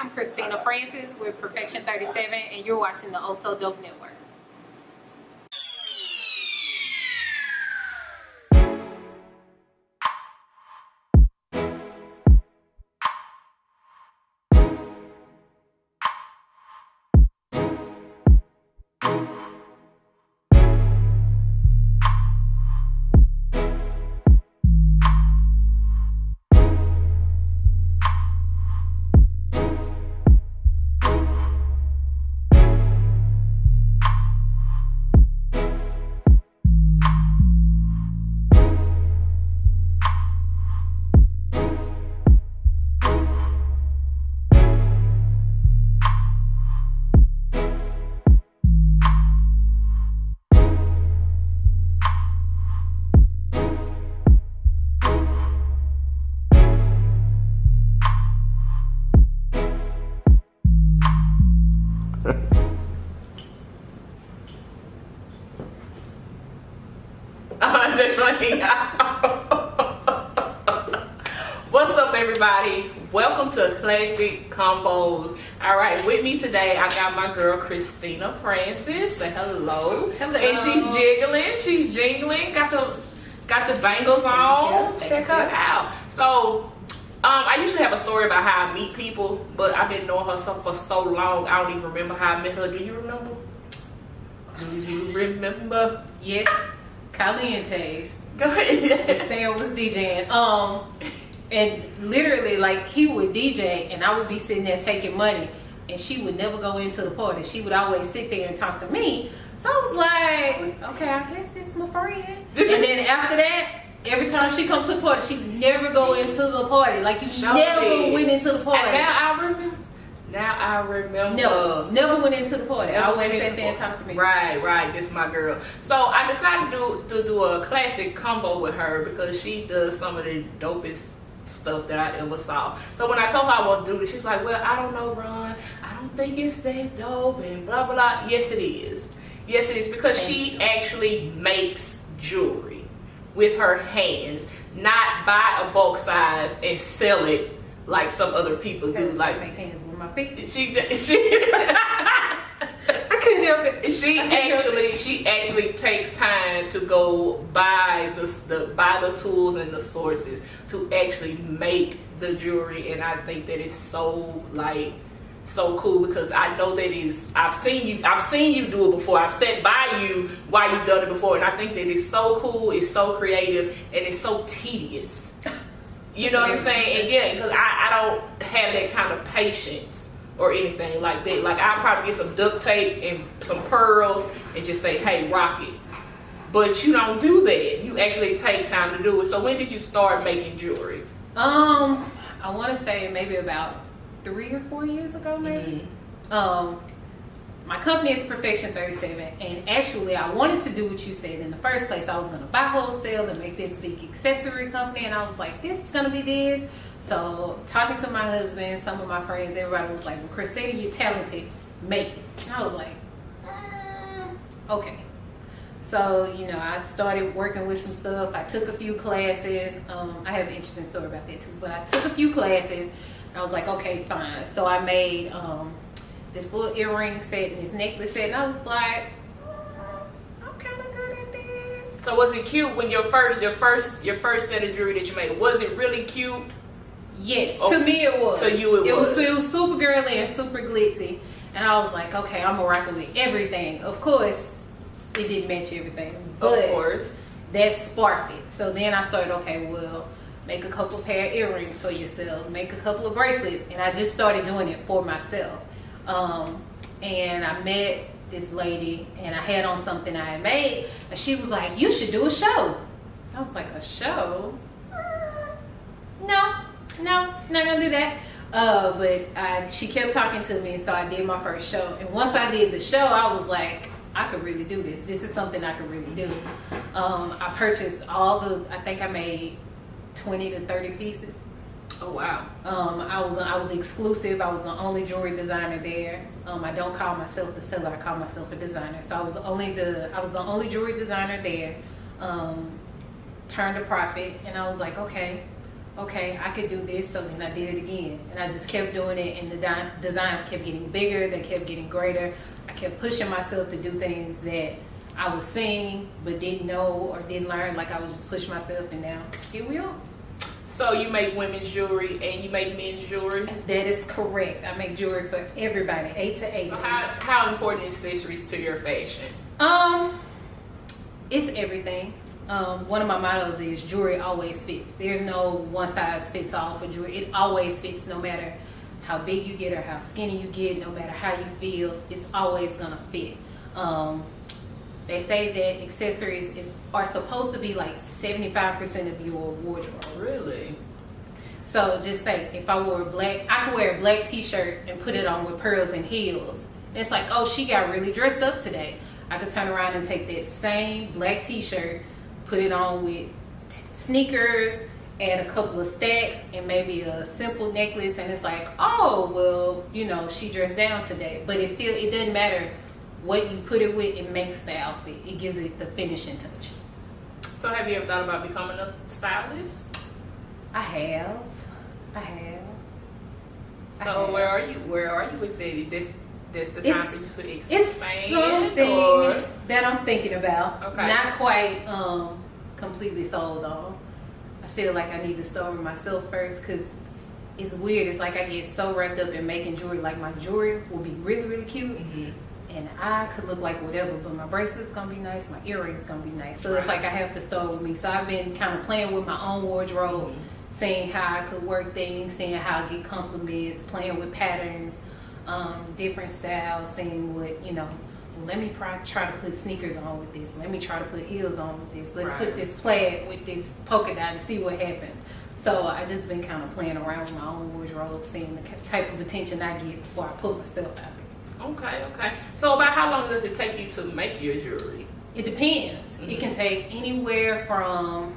I'm Christena Francis with Perfection 37, and you're watching the Oh So Dope Network. Just running What's up, everybody? Welcome to Classic Convos. All right, with me today, I got my girl Christena Francis. Say hello. Hello. And she's jiggling. She's jingling. Got the bangles on. Check her out. So, I usually have a story about how I meet people, but I've been knowing her for so long, I don't even remember how I met her. Do you remember? Do you remember? Yes. Caliente's. Go ahead. Stan was DJing. And literally, like, he would DJ, and I would be sitting there taking money, and she would never go into the party. She would always sit there and talk to me. So I was like, okay, I guess this is my friend. And then after that, every time she comes to the party, she never go into the party. Like, you never went into the party. And now I remember. No, never went into the party. I always sat there and talked to me. Right. This is my girl. So I decided to do a classic combo with her because she does some of the dopest stuff that I ever saw. So when I told her I want to do this, she's like, well, I don't know, Ron. I don't think it's that dope and blah, blah, blah. Yes, it is. Yes, it is, because she actually makes jewelry with her hands, not buy a bulk size and sell it like some other people do. Like, make hands with my feet. She I couldn't help it. She actually takes time to go buy the tools and the sources to actually make the jewelry, and I think that is so cool, because I know that I've seen you do it before. I've sat by you while you've done it before, and I think that it's so cool, it's so creative, and it's so tedious. You know what I'm saying? And yeah, because I don't have that kind of patience or anything like that. Like, I'll probably get some duct tape and some pearls and just say, hey, rock it. But you don't do that. You actually take time to do it. So when did you start making jewelry? I want to say maybe about 3 or 4 years ago, maybe. Mm-hmm. My company is Perfection 37, and actually I wanted to do what you said in the first place. I was going to buy wholesale and make this big accessory company, and I was like, this is going to be this. So talking to my husband, some of my friends, everybody was like, well, Christena, you're talented, make it. And I was like, okay. So, I started working with some stuff. I took a few classes. I have an interesting story about that too, but I took a few classes. I was like, okay, fine. So I made this little earring set and this necklace set, and I was like, I'm kind of good at this. So was it cute when your first set of jewelry that you made? Was it really cute? Yes, to me it was. To you it was. It was super girly and super glitzy, and I was like, okay, I'm gonna rock it with everything. Of course, it didn't match everything, but of course, that sparked it. So then I started, okay, well, make a couple pair of earrings for yourself, make a couple of bracelets, and I just started doing it for myself. And I met this lady, and I had on something I had made, and she was like, you should do a show. I was like, a show? No, not gonna do that. But she kept talking to me, so I did my first show. And once I did the show, I was like, I could really do this. This is something I could really do. I purchased I think I made 20 to 30 pieces. Oh wow. I was exclusive. I was the only jewelry designer there. I don't call myself a seller. I call myself a designer. So I was the only jewelry designer there. Turned a profit, and I was like, okay, okay, I could do this, so then I did it again. And I just kept doing it, and the designs kept getting bigger, they kept getting greater. I kept pushing myself to do things that I was seeing but didn't know or didn't learn. Like I was just pushing myself, and now here we are. So you make women's jewelry and you make men's jewelry? That is correct. I make jewelry for everybody, 8 to 8. So how important is accessories to your fashion? It's everything. One of my mottos is jewelry always fits. There's no one size fits all for jewelry. It always fits, no matter how big you get or how skinny you get, no matter how you feel, it's always gonna fit. They say that accessories are supposed to be like 75% of your wardrobe. Really? So just think, if I wore black, I could wear a black t-shirt and put it on with pearls and heels. It's like, oh, she got really dressed up today. I could turn around and take that same black t-shirt, put it on with sneakers, add a couple of stacks, and maybe a simple necklace, and it's like, oh, well, you know, she dressed down today. But it doesn't matter what you put it with, it makes the outfit. It gives it the finishing touch. So have you ever thought about becoming a stylist? I have. So where are you with that? That's the time for you to expand? It's something that I'm thinking about. Okay. Not quite completely sold on. I feel like I need to start with myself first, because it's weird. It's like I get so wrapped up in making jewelry. Like my jewelry will be really, really cute. Mm-hmm. And I could look like whatever, but my bracelet's gonna be nice, my earrings gonna be nice. So It's like I have to start with me. So I've been kind of playing with my own wardrobe, seeing how I could work things, seeing how I get compliments, playing with patterns, different styles, seeing what, you know, well, let me try to put sneakers on with this. Let me try to put heels on with this. Let's put this plaid with this polka dot and see what happens. So I just been kind of playing around with my own wardrobe, seeing the type of attention I get before I put myself out there. Okay. So about how long does it take you to make your jewelry? It depends. Mm-hmm. It can take anywhere from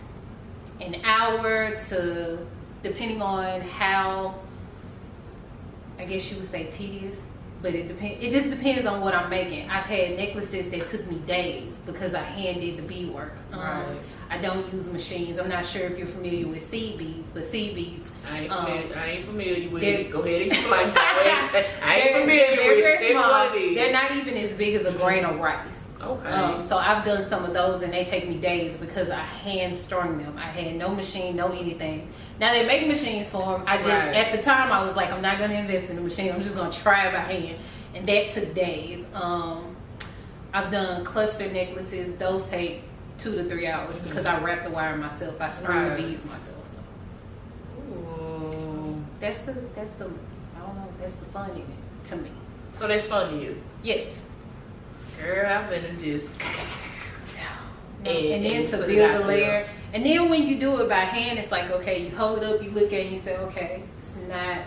an hour to, depending on how, I guess you would say, tedious. But it just depends on what I'm making. I've had necklaces that took me days because I hand did the beadwork. I don't use machines. I'm not sure if you're familiar with seed beads, but seed beads. I ain't familiar with it. Go ahead and explain. I ain't familiar with it. Small. They're not even as big as a grain of rice. Okay. So I've done some of those, and they take me days because I hand strung them. I had no machine, no anything. Now they make machines for them. I just at the time I was like, I'm not going to invest in the machine. I'm just going to try it by hand, and that took days. I've done cluster necklaces. Those take 2 to 3 hours because I wrap the wire myself. I string the beads myself. So. Ooh. That's the I don't know. That's the fun in it to me. So that's fun to you? Yes. Girl, I've been just. And then to build a layer. And then when you do it by hand, it's like, okay, you hold it up, you look at it, and you say, okay, it's not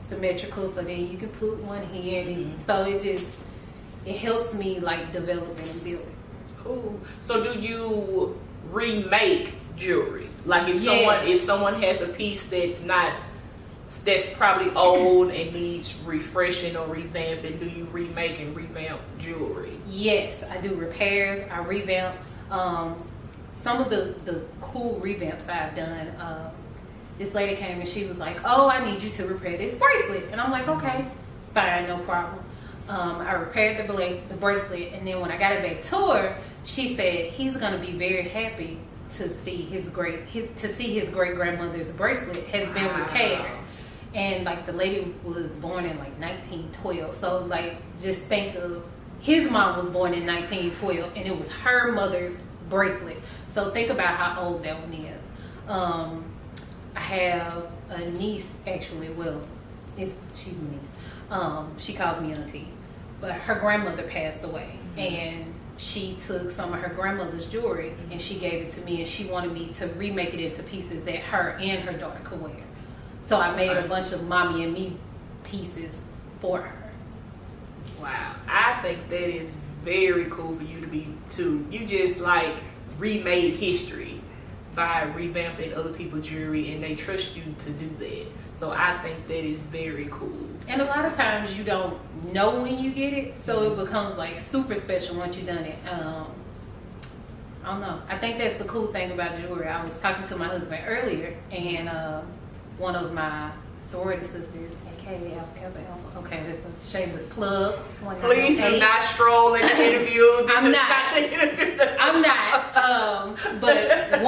symmetrical, so then you can put one here. And so it helps me like develop and build it. Cool. So do you remake jewelry? Like if someone has a piece that's probably old and needs refreshing or revamping, do you remake and revamp jewelry? Yes, I do repairs. I revamp. Some of the cool revamps I've done. This lady came and she was like, "Oh, I need you to repair this bracelet," and I'm like, "Okay, fine, no problem." I repaired the bracelet, and then when I got it back to her, she said he's gonna be very happy to see his great grandmother's bracelet has been repaired. And like the lady was born in like 1912, so like just think of his mom was born in 1912, and it was her mother's bracelet. So think about how old that one is. I have a niece, actually. Well, she's a niece. She calls me auntie, but her grandmother passed away, and she took some of her grandmother's jewelry and she gave it to me, and she wanted me to remake it into pieces that her and her daughter could wear. So I made a bunch of mommy and me pieces for her. Wow, I think that is very cool for you you just like remade history by revamping other people's jewelry, and they trust you to do that. So I think that is very cool. And a lot of times you don't know when you get it, so it becomes like super special once you've done it. I don't know. I think that's the cool thing about jewelry. I was talking to my husband earlier, and one of my sorority sisters, aka Alpha, okay, that's a shameless plug. Please do not stroll in the interview. I'm not. But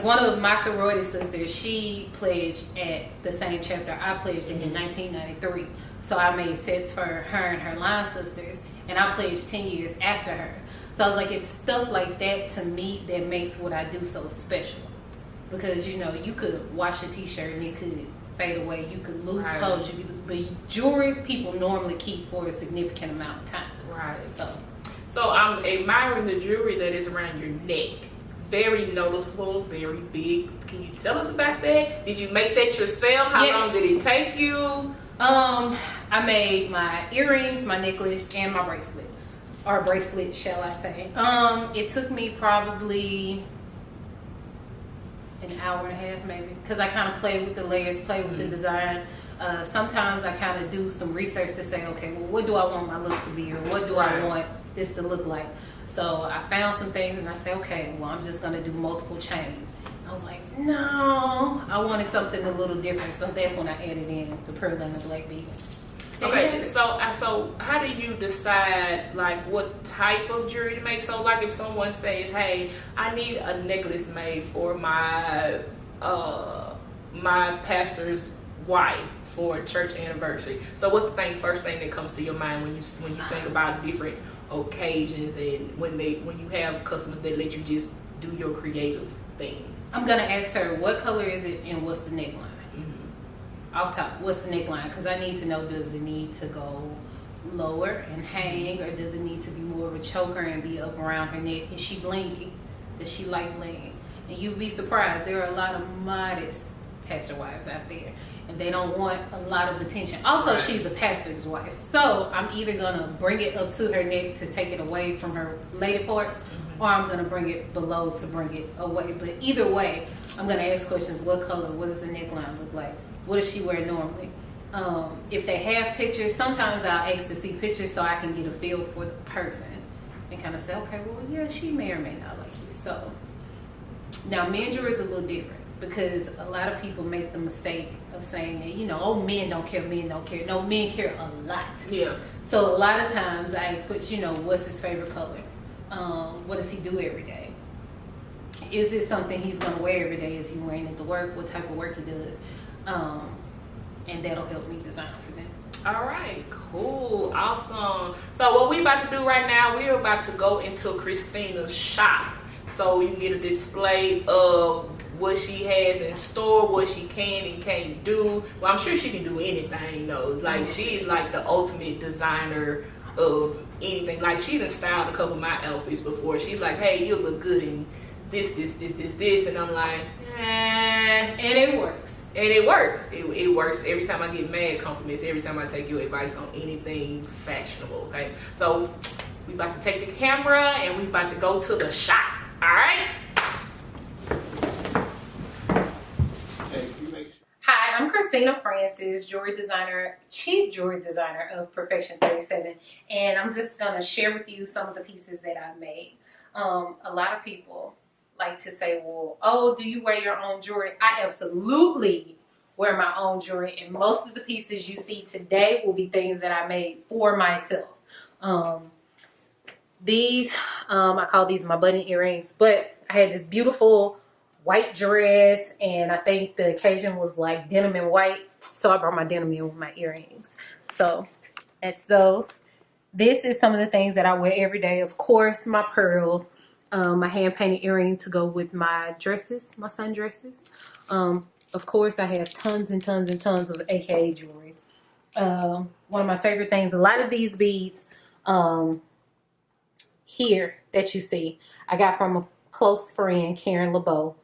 one of my sorority sisters, she pledged at the same chapter I pledged in 1993. So I made sets for her and her line sisters, and I pledged 10 years after her. So I was like, it's stuff like that to me that makes what I do so special. Because, you know, you could wash a t-shirt and it could fade away. You could lose clothes. But jewelry, people normally keep for a significant amount of time. Right. So I'm admiring the jewelry that is around your neck. Very noticeable, very big. Can you tell us about that? Did you make that yourself? How long did it take you? I made my earrings, my necklace, and my bracelet. Or bracelet, shall I say. It took me probably an hour and a half, maybe. Because I kind of play with the layers, play with the design. Sometimes I kind of do some research to say, okay, well, what do I want my look to be? Or what do I want this to look like? So I found some things and I said, okay, well, I'm just going to do multiple chains. I was like, no, I wanted something a little different. So that's when I added in the pearl and the black beads. Okay, so how do you decide like what type of jewelry to make? So like if someone says, hey, I need a necklace made for my my pastor's wife for a church anniversary. So what's the first thing that comes to your mind when you think about different occasions and when you have customers that let you just do your creative thing? I'm gonna ask her what color is it and what's the neckline. Off top, what's the neckline? Because I need to know, does it need to go lower and hang, or does it need to be more of a choker and be up around her neck? Is she blingy? Does she like blinging? And you'd be surprised, there are a lot of modest pastor wives out there, and they don't want a lot of attention. Also, she's a pastor's wife, so I'm either gonna bring it up to her neck to take it away from her lady parts, or I'm gonna bring it below to bring it away. But either way, I'm gonna ask questions. What color? What does the neckline look like? What does she wear normally? If they have pictures, sometimes I'll ask to see pictures so I can get a feel for the person and kind of say, okay, well, yeah, she may or may not like this. So now men's jewelry is a little different because a lot of people make the mistake of saying that, you know, oh, men don't care, men don't care. No, men care a lot. Yeah. So a lot of times I ask, but you know, what's his favorite color? What does he do every day? Is this something he's going to wear every day? Is he wearing it to work? What type of work he does? And that'll help me design for them. All right, cool, awesome. So what we about to do right now, we're about to go into Christena's shop. So you can get a display of what she has in store, what she can and can't do. Well, I'm sure she can do anything though. Like she's like the ultimate designer of anything. Like she done styled a couple of my outfits before. She's like, hey, you look good in this, and I'm like, and it works. And it works. It works every time I get mad compliments, every time I take your advice on anything fashionable, okay? So we about to take the camera and we about to go to the shop, all right? Hi, I'm Christena Francis, jewelry designer, chief jewelry designer of Perfection 37, and I'm just gonna share with you some of the pieces that I've made. A lot of people like to say, well, oh, do you wear your own jewelry? I absolutely wear my own jewelry, and most of the pieces you see today will be things that I made for myself. These, I call these my button earrings, but I had this beautiful white dress, and I think the occasion was like denim and white, so I brought my denim in with my earrings. So that's those. This is some of the things that I wear every day. Of course, my pearls. My hand-painted earring to go with my dresses, my sundresses. Of course, I have tons and tons and tons of AKA jewelry. One of my favorite things, a lot of these beads here that you see, I got from a close friend, Karen LeBeau.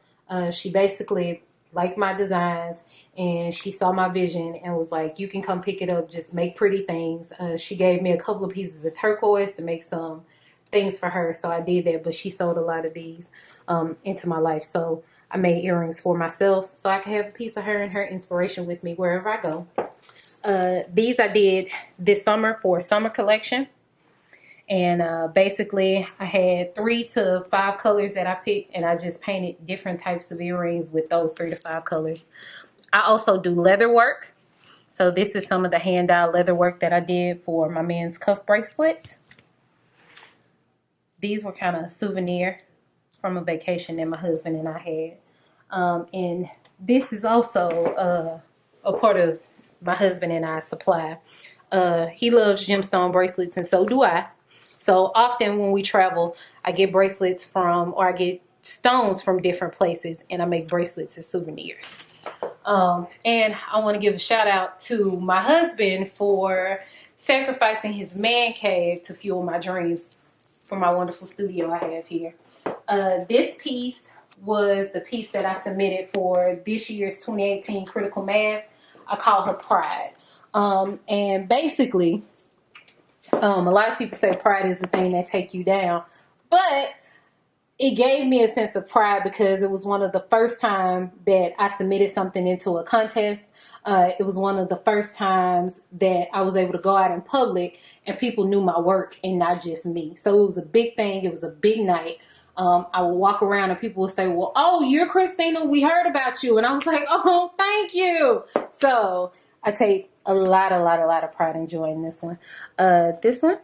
She basically liked my designs, and she saw my vision and was like, you can come pick it up, just make pretty things. She gave me a couple of pieces of turquoise to make some things for her, so I did that, but she sold a lot of these into my life, so I made earrings for myself so I could have a piece of her and her inspiration with me wherever I go. These I did this summer for a summer collection, And basically, I had 3 to 5 colors that I picked, and I just painted different types of earrings with those 3 to 5 colors. I also do leather work. So this is some of the hand-dyed leather work that I did for my men's cuff bracelets. These were kind of a souvenir from a vacation that my husband and I had. And this is also a part of my husband and I's supply. He loves gemstone bracelets, and so do I. So often when we travel, I get bracelets from, or I get stones from different places, and I make bracelets as souvenirs. And I want to give a shout out to my husband for sacrificing his man cave to fuel my dreams for my wonderful studio I have here. This piece was the piece that I submitted for this year's 2018 Critical Mass. I call her Pride. And basically, a lot of people say pride is the thing that take you down, but it gave me a sense of pride because it was one of the first times that I submitted something into a contest. It was one of the first times that I was able to go out in public and people knew my work and not just me. So it was a big thing. It was a big night. I would walk around and people would say, well, oh, you're Christena. We heard about you. And I was like, oh, thank you. So I take a lot of pride in enjoying this one. This one,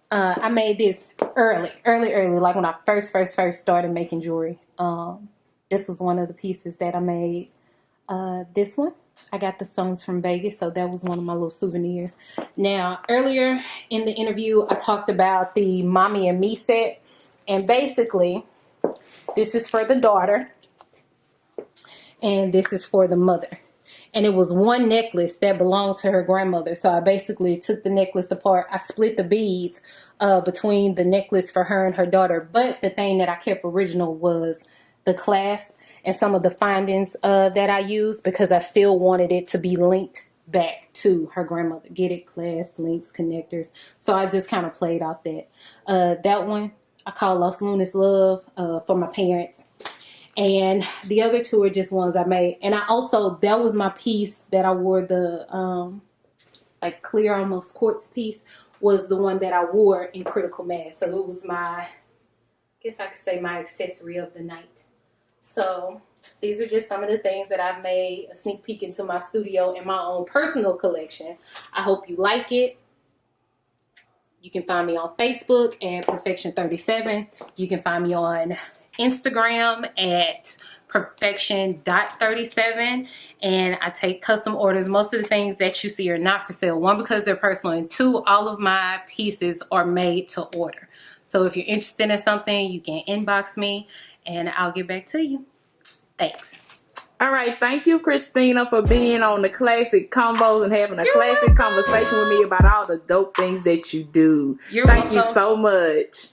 I made this early, like when I first started making jewelry. This was one of the pieces that I made. This one, I got the stones from Vegas, so that was one of my little souvenirs. Now, earlier in the interview, I talked about the Mommy and Me set, and basically, this is for the daughter, and this is for the mother. And it was one necklace that belonged to her grandmother. So I basically took the necklace apart. I split the beads between the necklace for her and her daughter. But the thing that I kept original was the clasp and some of the findings that I used, because I still wanted it to be linked back to her grandmother. Get it? Clasp, links, connectors. So I just kind of played out that. That one I call Los Lunas Love for my parents. And the other 2 are just ones I made. And I also, that was my piece that I wore, the like clear almost quartz piece, was the one that I wore in Critical Mass. So it was my, I guess I could say my accessory of the night. So these are just some of the things that I've made a sneak peek into my studio and my own personal collection. I hope you like it. You can find me on Facebook at Perfection37. You can find me on Instagram at perfection.37, and I take custom orders. Most of the things that you see are not for sale. 1, because they're personal, and 2, all of my pieces are made to order. So if you're interested in something, you can inbox me and I'll get back to you. Thanks. All right, thank you, Christena, for being on the Classic Convos and having a classic conversation with me about all the dope things that you do. You're Thank welcome. you so much.